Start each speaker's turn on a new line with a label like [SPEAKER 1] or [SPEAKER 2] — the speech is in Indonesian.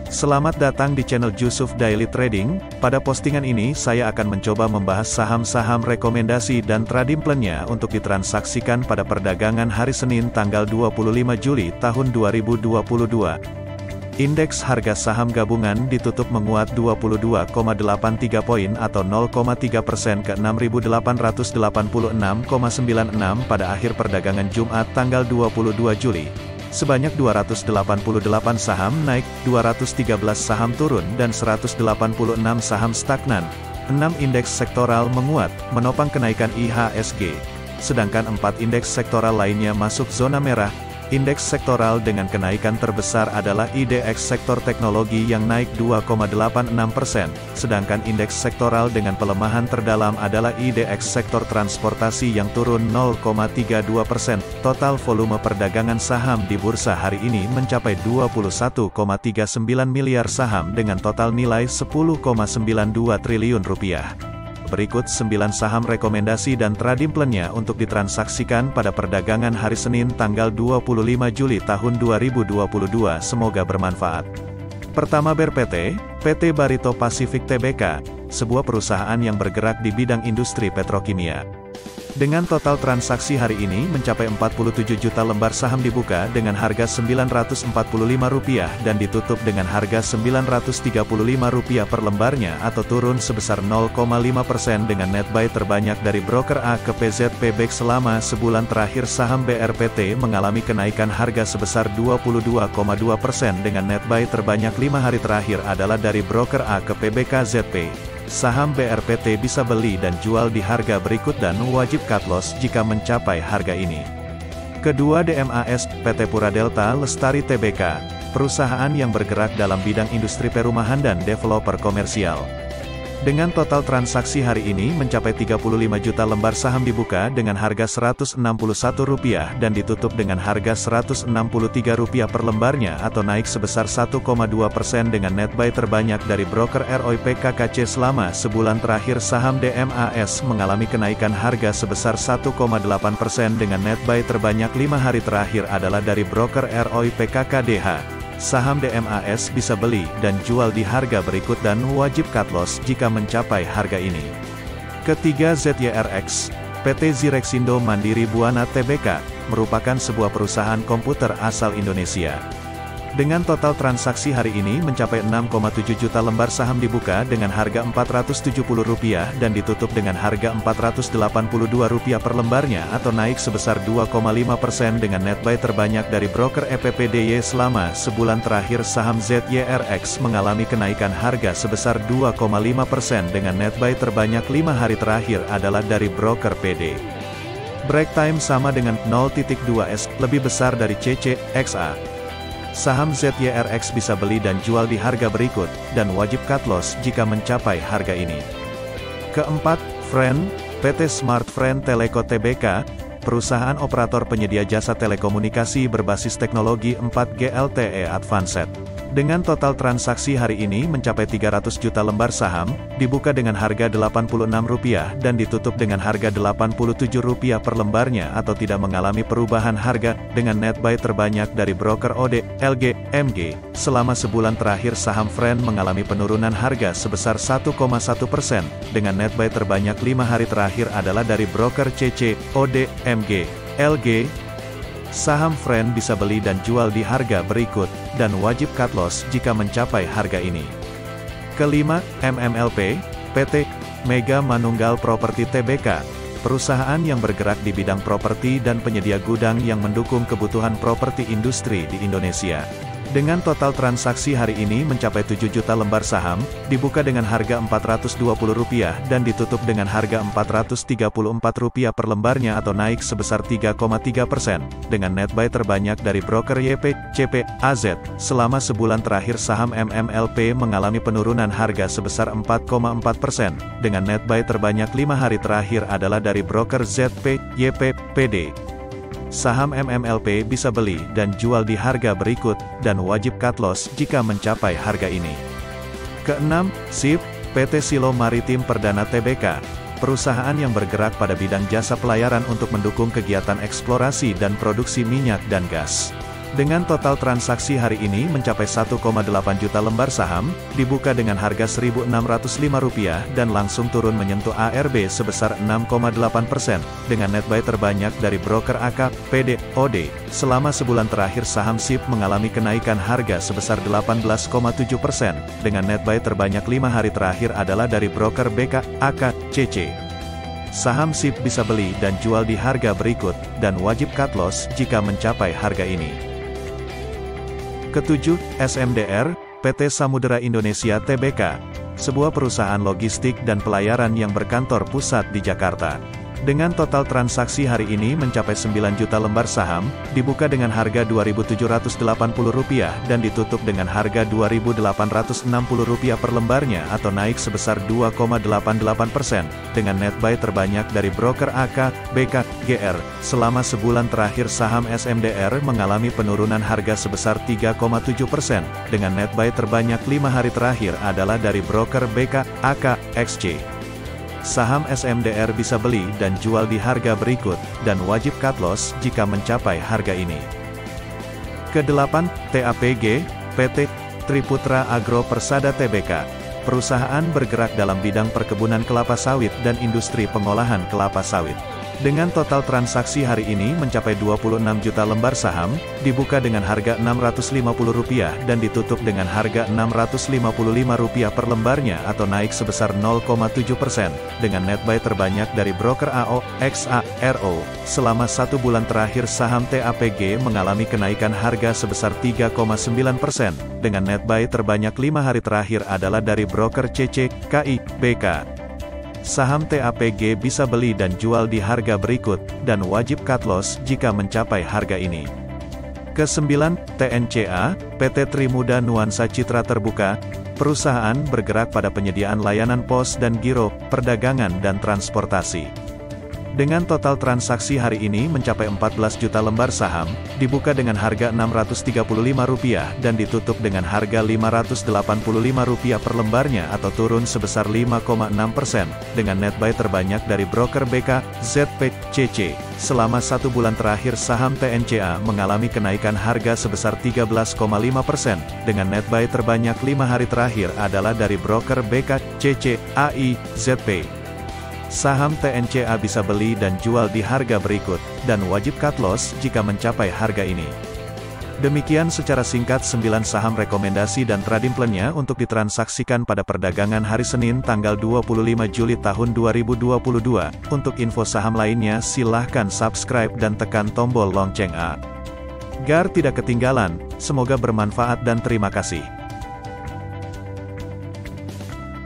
[SPEAKER 1] Selamat datang di channel Jusuf Daily Trading. Pada postingan ini saya akan mencoba membahas saham-saham rekomendasi dan trading plan-nya untuk ditransaksikan pada perdagangan hari Senin tanggal 25 Juli tahun 2022. Indeks harga saham gabungan ditutup menguat 22,83 poin atau 0,3% ke 6.886,96 pada akhir perdagangan Jumat tanggal 22 Juli. Sebanyak 288 saham naik, 213 saham turun dan 186 saham stagnan. 6 indeks sektoral menguat, menopang kenaikan IHSG. Sedangkan 4 indeks sektoral lainnya masuk zona merah. Indeks sektoral dengan kenaikan terbesar adalah IDX sektor teknologi yang naik 2,86%, sedangkan indeks sektoral dengan pelemahan terdalam adalah IDX sektor transportasi yang turun 0,32%. Total volume perdagangan saham di bursa hari ini mencapai 21,39 miliar saham dengan total nilai 10,92 triliun rupiah. Berikut 9 saham rekomendasi dan trading plan-nya untuk ditransaksikan pada perdagangan hari Senin tanggal 25 Juli tahun 2022. Semoga bermanfaat. Pertama BRPT, PT Barito Pacific Tbk, sebuah perusahaan yang bergerak di bidang industri petrokimia. Dengan total transaksi hari ini mencapai 47 juta lembar saham dibuka dengan harga Rp945 dan ditutup dengan harga Rp935 per lembarnya atau turun sebesar 0,5% dengan net buy terbanyak dari broker A ke PZP Bank selama sebulan terakhir. Saham BRPT mengalami kenaikan harga sebesar 22,2% dengan net buy terbanyak 5 hari terakhir adalah dari broker A ke PBKZP. Saham BRPT bisa beli dan jual di harga berikut dan wajib cut loss jika mencapai harga ini. Kedua DMAS, PT Pura Delta Lestari Tbk, perusahaan yang bergerak dalam bidang industri perumahan dan developer komersial. Dengan total transaksi hari ini mencapai 35 juta lembar saham dibuka dengan harga Rp161 dan ditutup dengan harga Rp163 per lembarnya atau naik sebesar 1,2% dengan net buy terbanyak dari broker ROI PKKC selama sebulan terakhir. Saham DMAS mengalami kenaikan harga sebesar 1,8% dengan net buy terbanyak 5 hari terakhir adalah dari broker ROI PKKDH. Saham DMAS bisa beli dan jual di harga berikut dan wajib cut loss jika mencapai harga ini. Ketiga ZYRX, PT Zirexindo Mandiri Buana Tbk, merupakan sebuah perusahaan komputer asal Indonesia. Dengan total transaksi hari ini mencapai 6,7 juta lembar saham dibuka dengan harga Rp470 dan ditutup dengan harga Rp482 per lembarnya atau naik sebesar 2,5% dengan net buy terbanyak dari broker EPPDY selama sebulan terakhir. Saham ZYRX mengalami kenaikan harga sebesar 2,5% dengan net buy terbanyak 5 hari terakhir adalah dari broker PD. Break time sama dengan 0.2S, lebih besar dari CCXA. Saham ZYRX bisa beli dan jual di harga berikut, dan wajib cut loss jika mencapai harga ini. Keempat, Friend, PT Smart Friend Telco Tbk, perusahaan operator penyedia jasa telekomunikasi berbasis teknologi 4G LTE Advanced. Dengan total transaksi hari ini mencapai 300 juta lembar saham, dibuka dengan harga Rp86 dan ditutup dengan harga Rp87 per lembarnya atau tidak mengalami perubahan harga, dengan net buy terbanyak dari broker OD, LG, MG. Selama sebulan terakhir saham Friend mengalami penurunan harga sebesar 1,1%, dengan net buy terbanyak 5 hari terakhir adalah dari broker CC, OD, MG, LG. Saham Friend bisa beli dan jual di harga berikut, dan wajib cut loss jika mencapai harga ini. Kelima, MMLP, PT Mega Manunggal Properti Tbk, perusahaan yang bergerak di bidang properti dan penyedia gudang yang mendukung kebutuhan properti industri di Indonesia. Dengan total transaksi hari ini mencapai 7 juta lembar saham, dibuka dengan harga Rp420 dan ditutup dengan harga Rp434 per lembarnya atau naik sebesar 3,3%, dengan net buy terbanyak dari broker YP, CP, AZ. Selama sebulan terakhir saham MMLP mengalami penurunan harga sebesar 4,4%, dengan net buy terbanyak 5 hari terakhir adalah dari broker ZP, YP, PD. Saham MMLP bisa beli dan jual di harga berikut, dan wajib cut loss jika mencapai harga ini. Keenam, SIP, PT Silo Maritim Perdana Tbk, perusahaan yang bergerak pada bidang jasa pelayaran untuk mendukung kegiatan eksplorasi dan produksi minyak dan gas. Dengan total transaksi hari ini mencapai 1,8 juta lembar saham, dibuka dengan harga Rp1.605 dan langsung turun menyentuh ARB sebesar 6,8%, dengan net buy terbanyak dari broker AK, PD, OD. Selama sebulan terakhir saham SIP mengalami kenaikan harga sebesar 18,7%, dengan net buy terbanyak 5 hari terakhir adalah dari broker BK, AK, CC. Saham SIP bisa beli dan jual di harga berikut, dan wajib cut loss jika mencapai harga ini. Ketujuh, SMDR, PT Samudera Indonesia Tbk, sebuah perusahaan logistik dan pelayaran yang berkantor pusat di Jakarta. Dengan total transaksi hari ini mencapai 9 juta lembar saham, dibuka dengan harga Rp2.780 dan ditutup dengan harga Rp2.860 per lembarnya atau naik sebesar 2,88%, dengan net buy terbanyak dari broker AK, BK, GR. Selama sebulan terakhir saham SMDR mengalami penurunan harga sebesar 3,7%, dengan net buy terbanyak 5 hari terakhir adalah dari broker BK, AK, XC. Saham SMDR bisa beli dan jual di harga berikut, dan wajib cut loss jika mencapai harga ini. Kedelapan, TAPG, PT Triputra Agro Persada Tbk, perusahaan bergerak dalam bidang perkebunan kelapa sawit dan industri pengolahan kelapa sawit. Dengan total transaksi hari ini mencapai 26 juta lembar saham, dibuka dengan harga Rp650 dan ditutup dengan harga Rp655 per lembarnya atau naik sebesar 0,7%, dengan net buy terbanyak dari broker AO, XA, RO. Selama 1 bulan terakhir saham TAPG mengalami kenaikan harga sebesar 3,9%, dengan net buy terbanyak 5 hari terakhir adalah dari broker CC, KI, BK. Saham TAPG bisa beli dan jual di harga berikut, dan wajib cut loss jika mencapai harga ini. Kesembilan, TNCA, PT Trimuda Nuansa Citra Terbuka, perusahaan bergerak pada penyediaan layanan pos dan giro, perdagangan dan transportasi. Dengan total transaksi hari ini mencapai 14 juta lembar saham, dibuka dengan harga Rp635 dan ditutup dengan harga Rp585 per lembarnya atau turun sebesar 5,6%, dengan net buy terbanyak dari broker BK, ZP, CC. Selama 1 bulan terakhir saham TNCA mengalami kenaikan harga sebesar 13,5%, dengan net buy terbanyak 5 hari terakhir adalah dari broker BK, CC, AI, ZP. Saham TNCA bisa beli dan jual di harga berikut, dan wajib cut loss jika mencapai harga ini. Demikian secara singkat 9 saham rekomendasi dan trading plan-nya untuk ditransaksikan pada perdagangan hari Senin tanggal 25 Juli tahun 2022. Untuk info saham lainnya silahkan subscribe dan tekan tombol lonceng agar tidak ketinggalan. Semoga bermanfaat dan terima kasih.